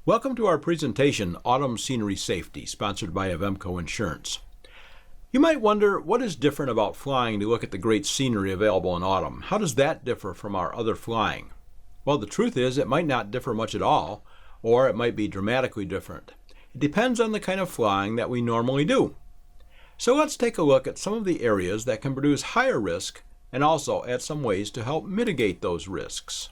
Welcome to our presentation, Autumn Scenery Safety, sponsored by Avemco Insurance. You might wonder what is different about flying to look at the great scenery available in autumn. How does that differ from our other flying? Well, the truth is it might not differ much at all, or it might be dramatically different. It depends on the kind of flying that we normally do. So let's take a look at some of the areas that can produce higher risk and also at some ways to help mitigate those risks.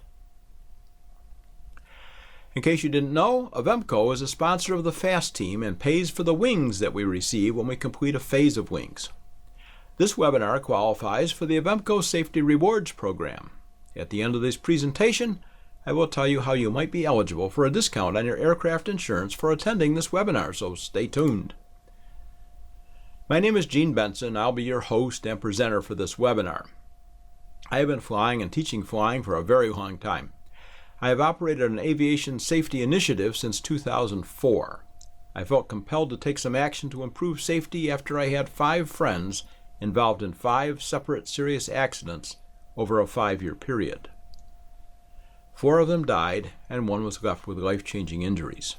In case you didn't know, Avemco is a sponsor of the FAST team and pays for the wings that we receive when we complete a phase of wings. This webinar qualifies for the Avemco Safety Rewards program. At the end of this presentation, I will tell you how you might be eligible for a discount on your aircraft insurance for attending this webinar, so stay tuned. My name is Gene Benson. I'll be your host and presenter for this webinar. I have been flying and teaching flying for a very long time. I have operated an aviation safety initiative since 2004. I felt compelled to take some action to improve safety after I had 5 friends involved in 5 separate serious accidents over a 5-year period. 4 of them died and 1 was left with life-changing injuries.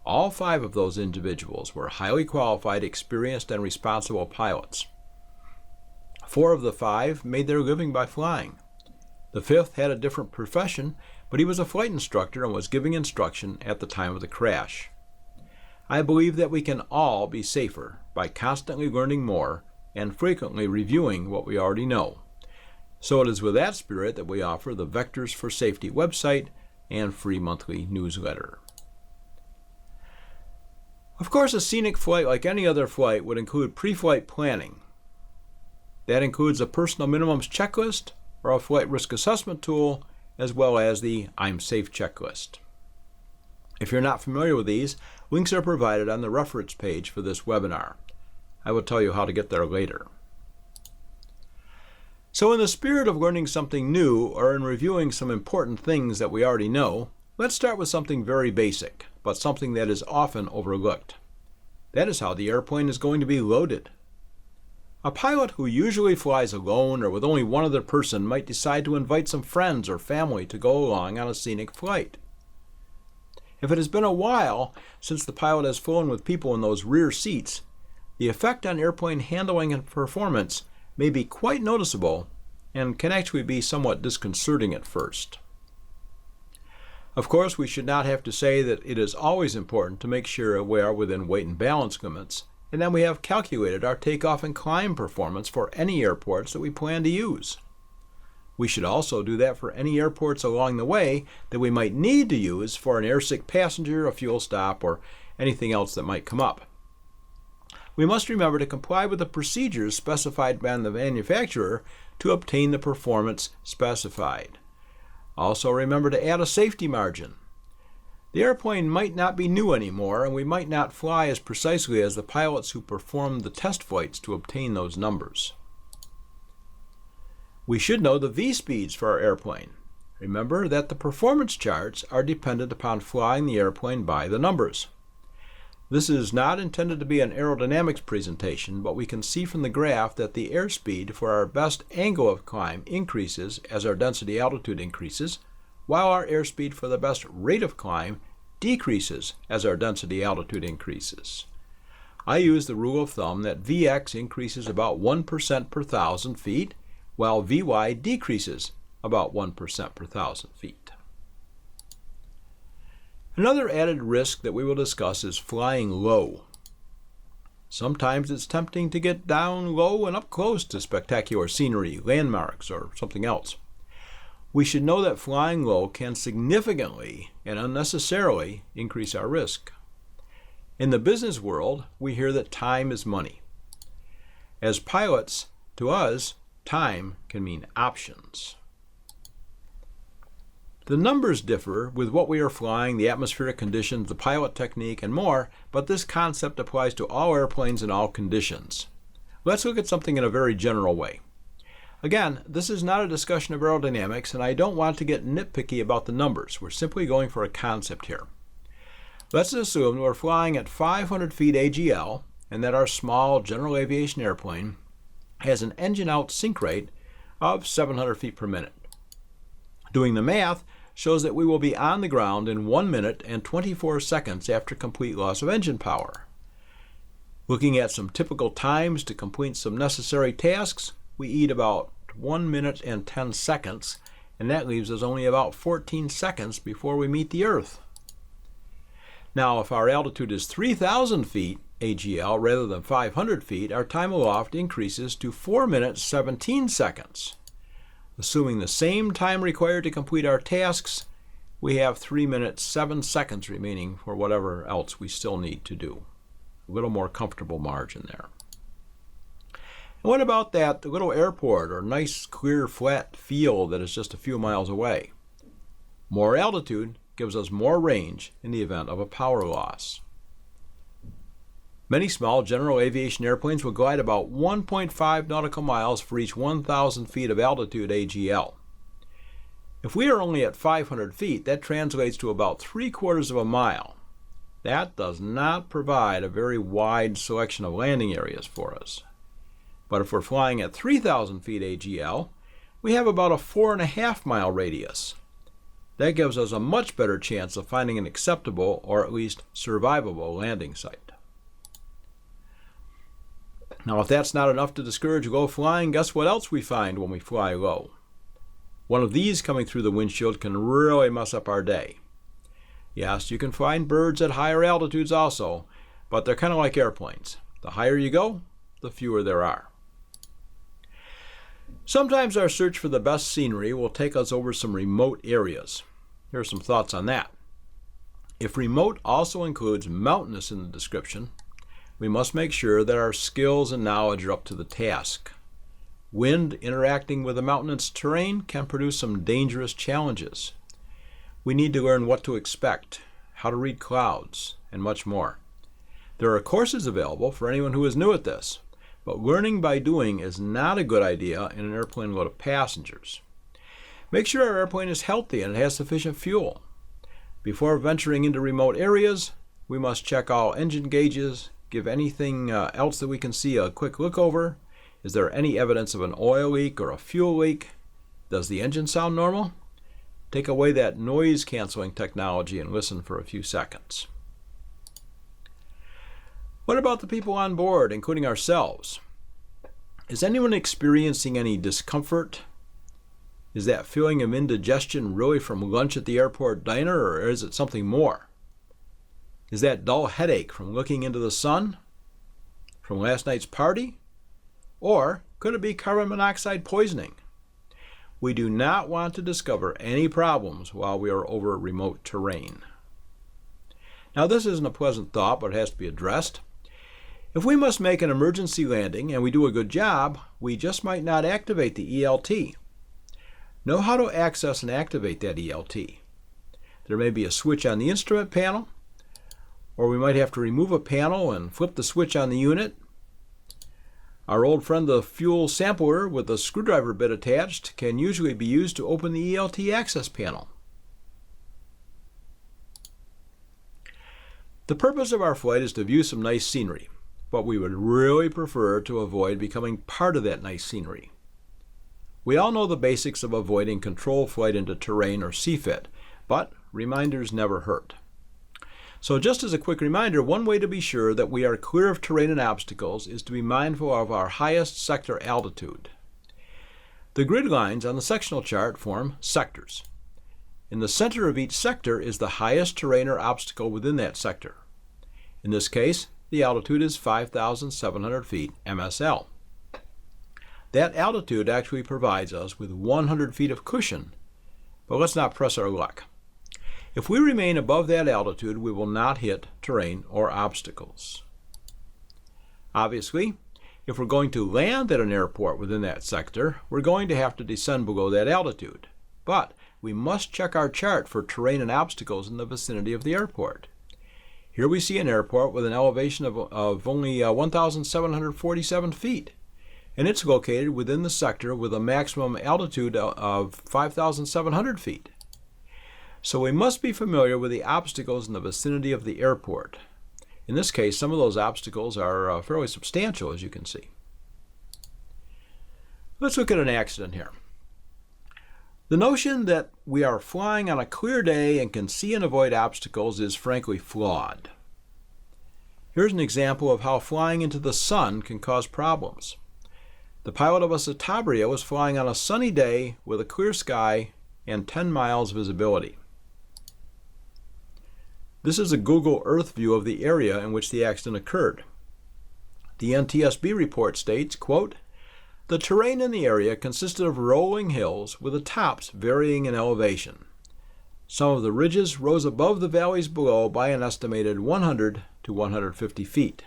All 5 of those individuals were highly qualified, experienced, and responsible pilots. 4 of the 5 made their living by flying. The 5th had a different profession, but he was a flight instructor and was giving instruction at the time of the crash. I believe that we can all be safer by constantly learning more and frequently reviewing what we already know. So it is with that spirit that we offer the Vectors for Safety website and free monthly newsletter. Of course, a scenic flight, like any other flight, would include pre-flight planning. That includes a personal minimums checklist or a flight risk assessment tool, as well as the I'm Safe checklist. If you're not familiar with these, links are provided on the reference page for this webinar. I will tell you how to get there later. So in the spirit of learning something new or in reviewing some important things that we already know, let's start with something very basic, but something that is often overlooked. That is how the airplane is going to be loaded. A pilot who usually flies alone or with only one other person might decide to invite some friends or family to go along on a scenic flight. If it has been a while since the pilot has flown with people in those rear seats, the effect on airplane handling and performance may be quite noticeable and can actually be somewhat disconcerting at first. Of course, we should not have to say that it is always important to make sure we are within weight and balance limits, and then we have calculated our takeoff and climb performance for any airports that we plan to use. We should also do that for any airports along the way that we might need to use for an airsick passenger, a fuel stop, or anything else that might come up. We must remember to comply with the procedures specified by the manufacturer to obtain the performance specified. Also remember to add a safety margin. The airplane might not be new anymore, and we might not fly as precisely as the pilots who performed the test flights to obtain those numbers. We should know the V-speeds for our airplane. Remember that the performance charts are dependent upon flying the airplane by the numbers. This is not intended to be an aerodynamics presentation, but we can see from the graph that the airspeed for our best angle of climb increases as our density altitude increases, while our airspeed for the best rate of climb decreases as our density altitude increases. I use the rule of thumb that Vx increases about 1% per 1,000 feet, while Vy decreases about 1% per 1,000 feet. Another added risk that we will discuss is flying low. Sometimes it's tempting to get down low and up close to spectacular scenery, landmarks, or something else. We should know that flying low can significantly and unnecessarily increase our risk. In the business world, we hear that time is money. As pilots, to us, time can mean options. The numbers differ with what we are flying, the atmospheric conditions, the pilot technique, and more, but this concept applies to all airplanes in all conditions. Let's look at something in a very general way. Again, this is not a discussion of aerodynamics, and I don't want to get nitpicky about the numbers. We're simply going for a concept here. Let's assume we're flying at 500 feet AGL and that our small general aviation airplane has an engine out sink rate of 700 feet per minute. Doing the math shows that we will be on the ground in 1 minute and 24 seconds after complete loss of engine power. Looking at some typical times to complete some necessary tasks, we eat about 1 minute and 10 seconds, and that leaves us only about 14 seconds before we meet the Earth. Now, if our altitude is 3,000 feet AGL rather than 500 feet, our time aloft increases to 4 minutes 17 seconds. Assuming the same time required to complete our tasks, we have 3 minutes 7 seconds remaining for whatever else we still need to do. A little more comfortable margin there. And what about that little airport or nice clear flat field that is just a few miles away? More altitude gives us more range in the event of a power loss. Many small general aviation airplanes will glide about 1.5 nautical miles for each 1,000 feet of altitude AGL. If we are only at 500 feet, that translates to about 3/4 of a mile. That does not provide a very wide selection of landing areas for us. But if we're flying at 3,000 feet AGL, we have about a 4.5 mile radius. That gives us a much better chance of finding an acceptable or at least survivable landing site. Now, if that's not enough to discourage low flying, guess what else we find when we fly low? One of these coming through the windshield can really mess up our day. Yes, you can find birds at higher altitudes also, but they're kind of like airplanes. The higher you go, the fewer there are. Sometimes our search for the best scenery will take us over some remote areas. Here are some thoughts on that. If remote also includes mountainous in the description, we must make sure that our skills and knowledge are up to the task. Wind interacting with the mountainous terrain can produce some dangerous challenges. We need to learn what to expect, how to read clouds, and much more. There are courses available for anyone who is new at this, but learning by doing is not a good idea in an airplane load of passengers. Make sure our airplane is healthy and it has sufficient fuel. Before venturing into remote areas, we must check all engine gauges, give anything else that we can see a quick look over. Is there any evidence of an oil leak or a fuel leak? Does the engine sound normal? Take away that noise canceling technology and listen for a few seconds. What about the people on board, including ourselves? Is anyone experiencing any discomfort? Is that feeling of indigestion really from lunch at the airport diner, or is it something more? Is that dull headache from looking into the sun? From last night's party? Or could it be carbon monoxide poisoning? We do not want to discover any problems while we are over remote terrain. Now, this isn't a pleasant thought, but it has to be addressed. If we must make an emergency landing and we do a good job, we just might not activate the ELT. Know how to access and activate that ELT. There may be a switch on the instrument panel, or we might have to remove a panel and flip the switch on the unit. Our old friend the fuel sampler with a screwdriver bit attached can usually be used to open the ELT access panel. The purpose of our flight is to view some nice scenery, but we would really prefer to avoid becoming part of that nice scenery. We all know the basics of avoiding control flight into terrain or CFIT, but reminders never hurt. So just as a quick reminder, one way to be sure that we are clear of terrain and obstacles is to be mindful of our highest sector altitude. The grid lines on the sectional chart form sectors. In the center of each sector is the highest terrain or obstacle within that sector. In this case, the altitude is 5,700 feet MSL. That altitude actually provides us with 100 feet of cushion, but let's not press our luck. If we remain above that altitude, we will not hit terrain or obstacles. Obviously, if we're going to land at an airport within that sector, we're going to have to descend below that altitude. But we must check our chart for terrain and obstacles in the vicinity of the airport. Here we see an airport with an elevation of only 1,747 feet, and it's located within the sector with a maximum altitude of 5,700 feet. So we must be familiar with the obstacles in the vicinity of the airport. In this case, some of those obstacles are fairly substantial, as you can see. Let's look at an accident here. The notion that we are flying on a clear day and can see and avoid obstacles is frankly flawed. Here's an example of how flying into the sun can cause problems. The pilot of a Citabria was flying on a sunny day with a clear sky and 10 miles visibility. This is a Google Earth view of the area in which the accident occurred. The NTSB report states, quote, "The terrain in the area consisted of rolling hills with the tops varying in elevation. Some of the ridges rose above the valleys below by an estimated 100 to 150 feet.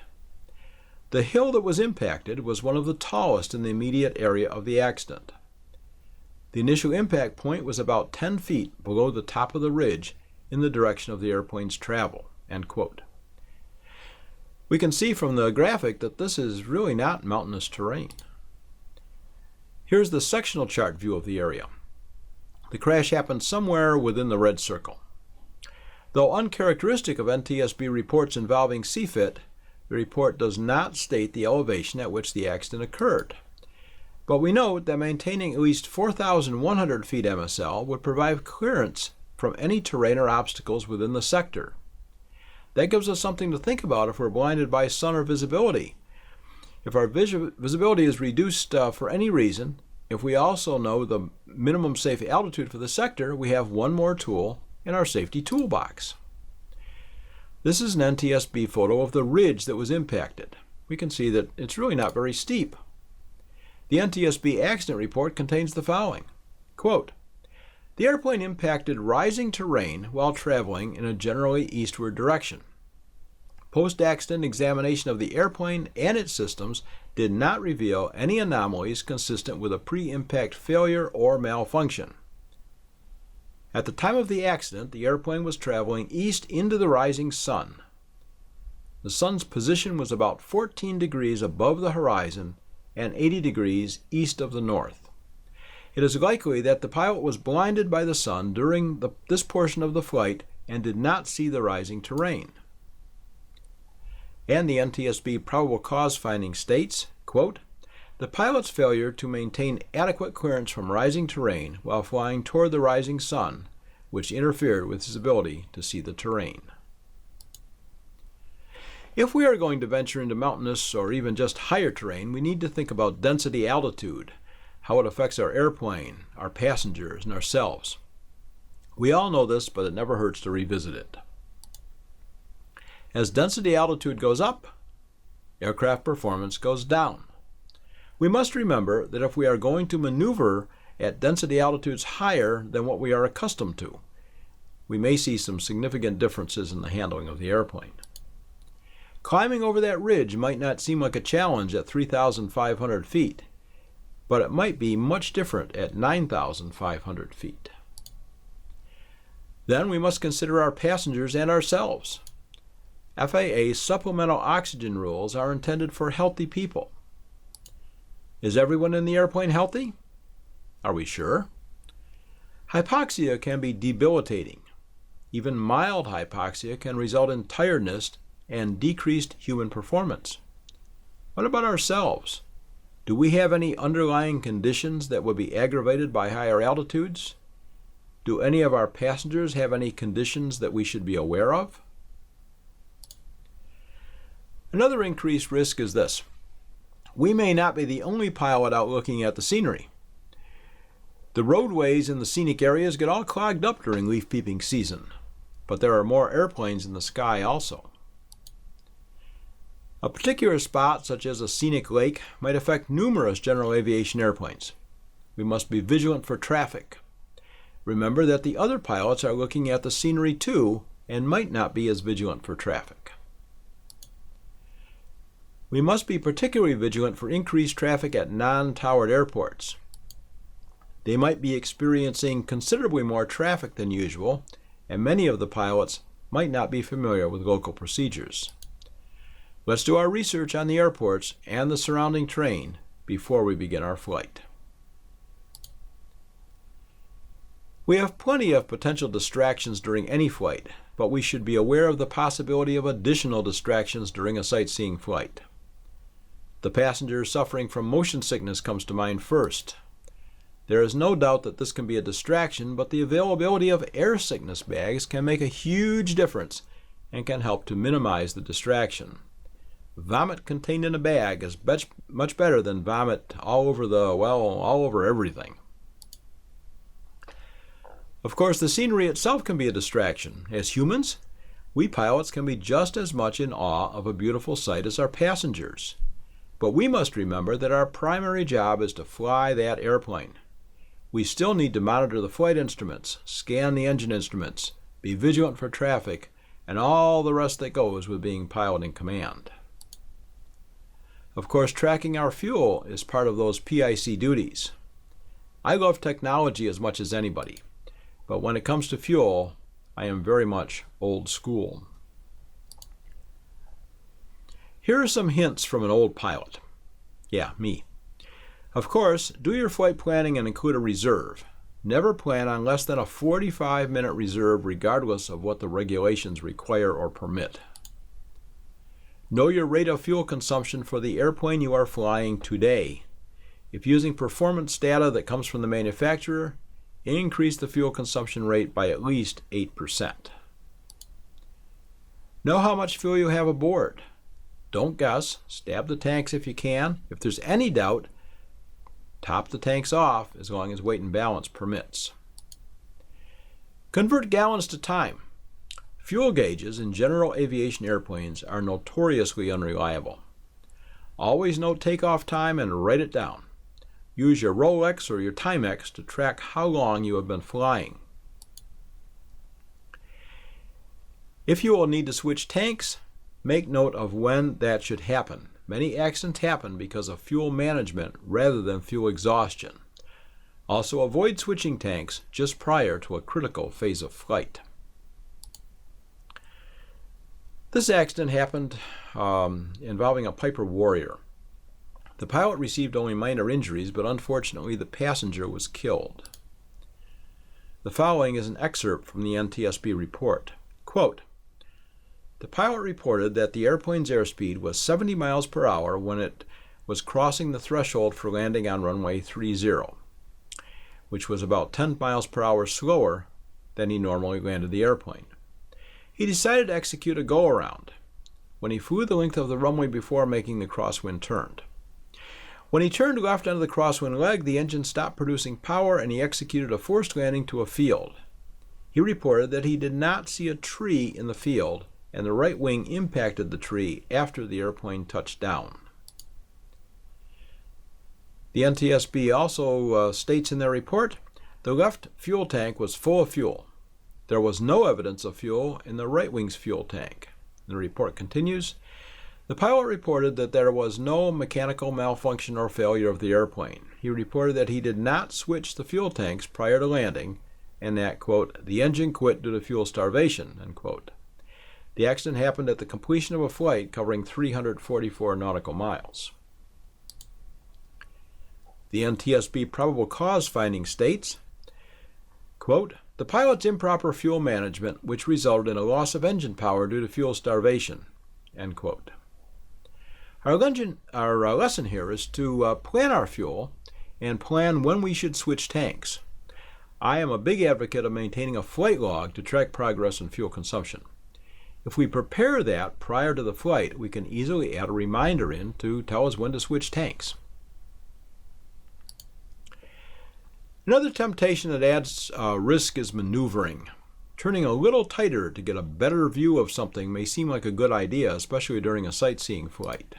The hill that was impacted was one of the tallest in the immediate area of the accident. The initial impact point was about 10 feet below the top of the ridge in the direction of the airplane's travel." End quote. We can see from the graphic that this is really not mountainous terrain. Here's the sectional chart view of the area. The crash happened somewhere within the red circle. Though uncharacteristic of NTSB reports involving CFIT, the report does not state the elevation at which the accident occurred. But we note that maintaining at least 4,100 feet MSL would provide clearance from any terrain or obstacles within the sector. That gives us something to think about if we're blinded by sun or visibility. If our visibility is reduced for any reason, if we also know the minimum safe altitude for the sector, we have one more tool in our safety toolbox. This is an NTSB photo of the ridge that was impacted. We can see that it's really not very steep. The NTSB accident report contains the following, quote, "The airplane impacted rising terrain while traveling in a generally eastward direction. Post-accident examination of the airplane and its systems did not reveal any anomalies consistent with a pre-impact failure or malfunction. At the time of the accident, the airplane was traveling east into the rising sun. The sun's position was about 14 degrees above the horizon and 80 degrees east of the north. It is likely that the pilot was blinded by the sun during this portion of the flight and did not see the rising terrain." And the NTSB probable cause finding states, quote, "The pilot's failure to maintain adequate clearance from rising terrain while flying toward the rising sun, which interfered with his ability to see the terrain." If we are going to venture into mountainous or even just higher terrain, we need to think about density altitude, how it affects our airplane, our passengers, and ourselves. We all know this, but it never hurts to revisit it. As density altitude goes up, aircraft performance goes down. We must remember that if we are going to maneuver at density altitudes higher than what we are accustomed to, we may see some significant differences in the handling of the airplane. Climbing over that ridge might not seem like a challenge at 3,500 feet, but it might be much different at 9,500 feet. Then we must consider our passengers and ourselves. FAA supplemental oxygen rules are intended for healthy people. Is everyone in the airplane healthy? Are we sure? Hypoxia can be debilitating. Even mild hypoxia can result in tiredness and decreased human performance. What about ourselves? Do we have any underlying conditions that would be aggravated by higher altitudes? Do any of our passengers have any conditions that we should be aware of? Another increased risk is this. We may not be the only pilot out looking at the scenery. The roadways in the scenic areas get all clogged up during leaf peeping season, but there are more airplanes in the sky also. A particular spot, such as a scenic lake, might affect numerous general aviation airplanes. We must be vigilant for traffic. Remember that the other pilots are looking at the scenery too and might not be as vigilant for traffic. We must be particularly vigilant for increased traffic at non-towered airports. They might be experiencing considerably more traffic than usual, and many of the pilots might not be familiar with local procedures. Let's do our research on the airports and the surrounding terrain before we begin our flight. We have plenty of potential distractions during any flight, but we should be aware of the possibility of additional distractions during a sightseeing flight. The passenger suffering from motion sickness comes to mind first. There is no doubt that this can be a distraction, but the availability of air sickness bags can make a huge difference and can help to minimize the distraction. Vomit contained in a bag is much better than vomit all over everything. Of course, the scenery itself can be a distraction. As humans, we pilots can be just as much in awe of a beautiful sight as our passengers. But we must remember that our primary job is to fly that airplane. We still need to monitor the flight instruments, scan the engine instruments, be vigilant for traffic, and all the rest that goes with being pilot in command. Of course, tracking our fuel is part of those PIC duties. I love technology as much as anybody, but when it comes to fuel, I am very much old school. Here are some hints from an old pilot. Yeah, me. Of course, do your flight planning and include a reserve. Never plan on less than a 45-minute reserve regardless of what the regulations require or permit. Know your rate of fuel consumption for the airplane you are flying today. If using performance data that comes from the manufacturer, increase the fuel consumption rate by at least 8%. Know how much fuel you have aboard. Don't guess. Stab the tanks if you can. If there's any doubt, top the tanks off as long as weight and balance permits. Convert gallons to time. Fuel gauges in general aviation airplanes are notoriously unreliable. Always note takeoff time and write it down. Use your Rolex or your Timex to track how long you have been flying. If you will need to switch tanks, make note of when that should happen. Many accidents happen because of fuel management rather than fuel exhaustion. Also, avoid switching tanks just prior to a critical phase of flight. This accident happened involving a Piper Warrior. The pilot received only minor injuries, but unfortunately the passenger was killed. The following is an excerpt from the NTSB report. Quote, "The pilot reported that the airplane's airspeed was 70 miles per hour when it was crossing the threshold for landing on runway 30, which was about 10 miles per hour slower than he normally landed the airplane. He decided to execute a go-around when he flew the length of the runway before making the crosswind turn. When he turned left onto the crosswind leg, the engine stopped producing power and he executed a forced landing to a field. He reported that he did not see a tree in the field and the right wing impacted the tree after the airplane touched down." The NTSB also states in their report, the left fuel tank was full of fuel. There was no evidence of fuel in the right wing's fuel tank. The report continues, the pilot reported that there was no mechanical malfunction or failure of the airplane. He reported that he did not switch the fuel tanks prior to landing and that, quote, the engine quit due to fuel starvation, end quote. The accident happened at the completion of a flight covering 344 nautical miles. The NTSB probable cause finding states, quote, the pilot's improper fuel management, which resulted in a loss of engine power due to fuel starvation, end quote. Our lesson here is to plan our fuel and plan when we should switch tanks. I am a big advocate of maintaining a flight log to track progress in fuel consumption. If we prepare that prior to the flight, we can easily add a reminder in to tell us when to switch tanks. Another temptation that adds risk is maneuvering. Turning a little tighter to get a better view of something may seem like a good idea, especially during a sightseeing flight.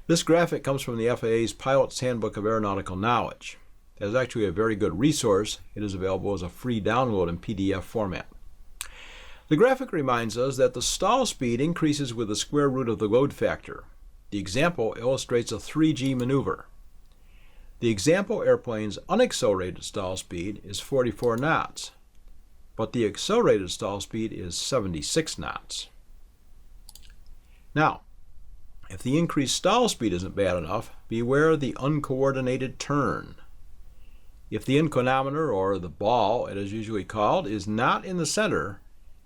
This graphic comes from the FAA's Pilot's Handbook of Aeronautical Knowledge. It is actually a very good resource. It is available as a free download in PDF format. The graphic reminds us that the stall speed increases with the square root of the load factor. The example illustrates a 3G maneuver. The example airplane's unaccelerated stall speed is 44 knots, but the accelerated stall speed is 76 knots. Now, if the increased stall speed isn't bad enough, beware the uncoordinated turn. If the inclinometer, or the ball it is usually called, is not in the center,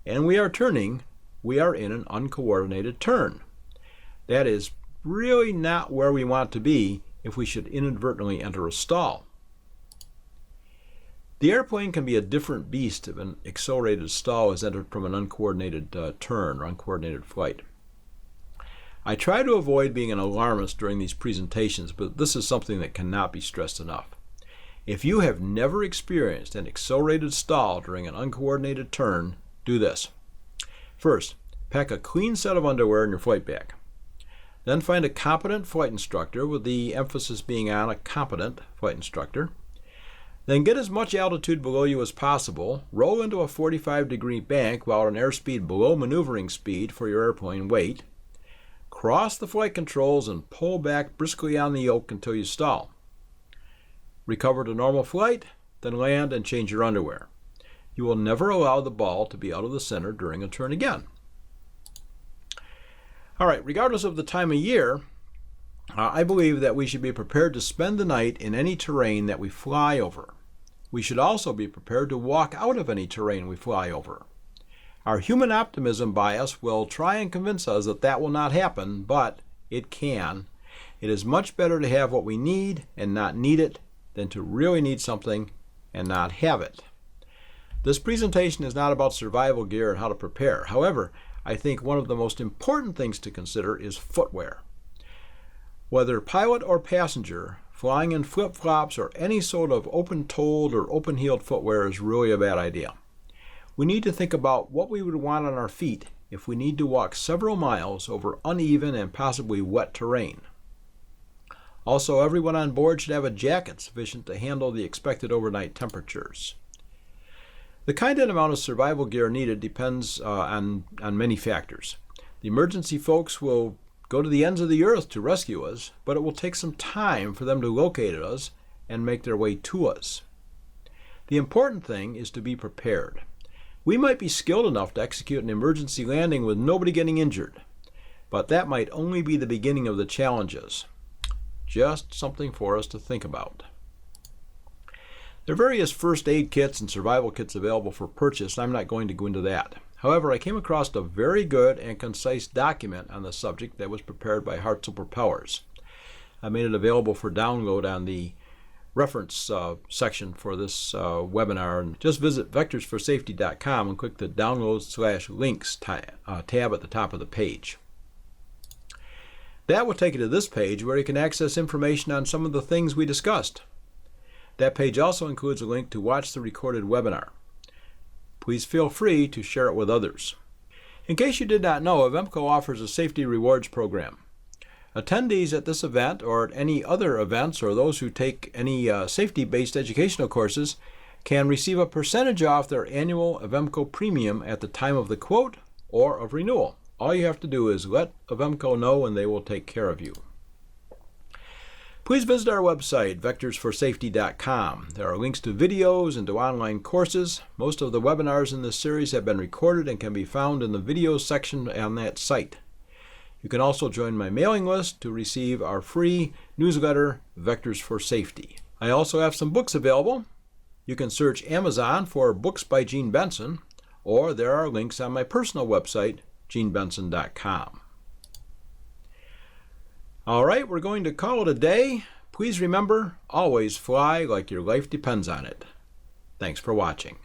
and we are turning, we are in an uncoordinated turn. That is really not where we want to be if we should inadvertently enter a stall. The airplane can be a different beast if an accelerated stall is entered from an uncoordinated turn or uncoordinated flight. I try to avoid being an alarmist during these presentations, but this is something that cannot be stressed enough. If you have never experienced an accelerated stall during an uncoordinated turn, do this. First, pack a clean set of underwear in your flight bag. Then find a competent flight instructor, with the emphasis being on a competent flight instructor. Then get as much altitude below you as possible, roll into a 45-degree bank while at an airspeed below maneuvering speed for your airplane weight, cross the flight controls and pull back briskly on the yoke until you stall. Recover to normal flight, then land and change your underwear. You will never allow the ball to be out of the center during a turn again. All right, regardless of the time of year, I believe that we should be prepared to spend the night in any terrain that we fly over. We should also be prepared to walk out of any terrain we fly over. Our human optimism bias will try and convince us that that will not happen, but it can. It is much better to have what we need and not need it than to really need something and not have it. This presentation is not about survival gear and how to prepare. However, I think one of the most important things to consider is footwear. Whether pilot or passenger, flying in flip-flops or any sort of open-toed or open-heeled footwear is really a bad idea. We need to think about what we would want on our feet if we need to walk several miles over uneven and possibly wet terrain. Also, everyone on board should have a jacket sufficient to handle the expected overnight temperatures. The kind and amount of survival gear needed depends on many factors. The emergency folks will go to the ends of the earth to rescue us, but it will take some time for them to locate us and make their way to us. The important thing is to be prepared. We might be skilled enough to execute an emergency landing with nobody getting injured, but that might only be the beginning of the challenges. Just something for us to think about. There are various first aid kits and survival kits available for purchase. I'm not going to go into that. However, I came across a very good and concise document on the subject that was prepared by Hartzell Propellers. I made it available for download on the reference section for this webinar. And just visit vectorsforsafety.com and click the Download/Links tab at the top of the page. That will take you to this page where you can access information on some of the things we discussed. That page also includes a link to watch the recorded webinar. Please feel free to share it with others. In case you did not know, Avemco offers a safety rewards program. Attendees at this event or at any other events, or those who take any safety-based educational courses, can receive a percentage off their annual Avemco premium at the time of the quote or of renewal. All you have to do is let Avemco know and they will take care of you. Please visit our website, vectorsforsafety.com. There are links to videos and to online courses. Most of the webinars in this series have been recorded and can be found in the videos section on that site. You can also join my mailing list to receive our free newsletter, Vectors for Safety. I also have some books available. You can search Amazon for Books by Gene Benson, or there are links on my personal website, genebenson.com. All right, we're going to call it a day. Please remember, always fly like your life depends on it. Thanks for watching.